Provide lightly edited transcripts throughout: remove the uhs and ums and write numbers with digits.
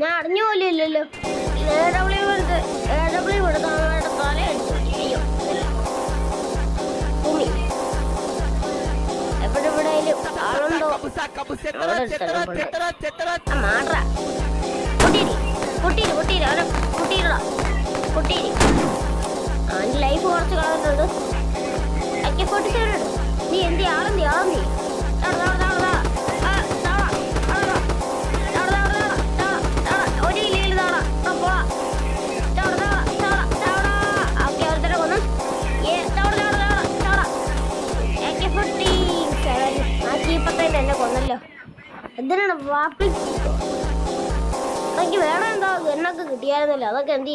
ഞാൻ അറിഞ്ഞു പോലില്ലല്ലോ. എവിടെവിടെയും ആളുണ്ടോ? മാറ കുട്ടീരി അവൻ്റെ ലൈഫ് കുറച്ച് കളഞ്ഞിട്ടുണ്ട്. നീ എന്തി ആളെന്തി ഒരു ഇല്ലെങ്കിൽ എന്നെ കൊന്നല്ലോ. എന്തിനാണ് വാപ്പി എനിക്ക് വേണം എന്താ എന്നൊക്കെ കിട്ടിയായിരുന്നല്ലോ. അതൊക്കെ എന്ത്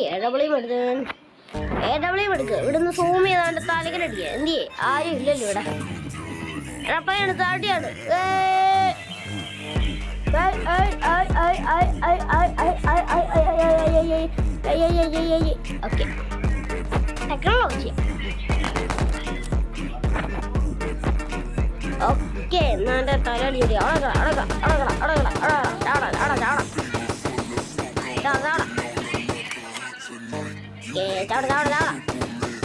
AWM എടുക്കുക. ഇവിടുന്ന് സൂം ചെയ്താണ്ട് താലിക്കലടിക്കുക. എന്ത് ആരും ഇല്ലല്ലോ ഇവിടെ. എടപ്പയാണ് താട്ടിയാണ്. Okay technology okay. എന്നാ എൻ്റെ തലടി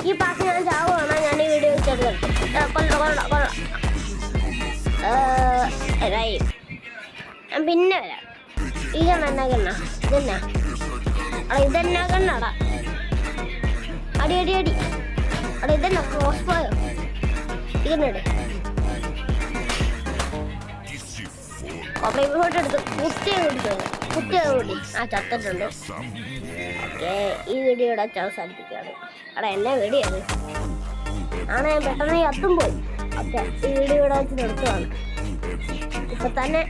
ഈ പാട്ട് ഞാൻ ചാവുകയാണ്. ഞാൻ ഈ വീഡിയോ ഞാൻ പിന്നെ വരാം. ഈ കണ്ണ ഇതെന്നാ കണ്ണടാ. അടി അടാ ഇതെന്നാ ക്രോസ് പോയോ? ഇതെന്നടെ ഫോട്ടോ എടുത്ത് കുത്തിയ കൂടി ചത്തിട്ടുണ്ട്. ഓക്കെ ഈ വീഡിയോ ഇവിടെ അവസാനിപ്പിക്കുകയാണ്. അവിടെ എന്നെ വീഡിയോയാണ് ആണ്. ഞാൻ പെട്ടെന്ന് കത്തും പോയി. ഓക്കെ ഈ വീഡിയോ ഇവിടെ വെച്ച് നിർത്തുകയാണ്. ഇപ്പൊ തന്നെ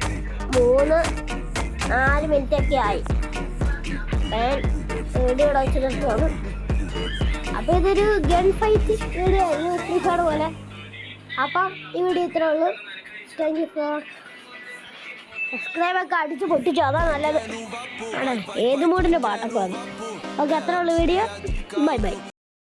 3-4 മിനിറ്റൊക്കെ ആയി. ഞാൻ വീഡിയോ ഇവിടെ വെച്ച് നിർത്തുകയാണ്. അപ്പൊ ഇതൊരു ഗൺ ഫൈറ്റ് വീഡിയോ ആയിരുന്നു, ഫ്രീ ഫയർ പോലെ. അപ്പം ഈ വീഡിയോ ഇത്രേ ഉള്ളൂ. താങ്ക് യു ഫോർ സബ്സ്ക്രൈബൊക്കെ അടിച്ച് പൊട്ടിച്ചു. അതാ നല്ലത്. ഏത് മൂഡിൻ്റെ പാട്ടൊക്കെ വന്നു. ഓക്കെ അത്രേ ഉള്ളൂ വീഡിയോ. ബൈ.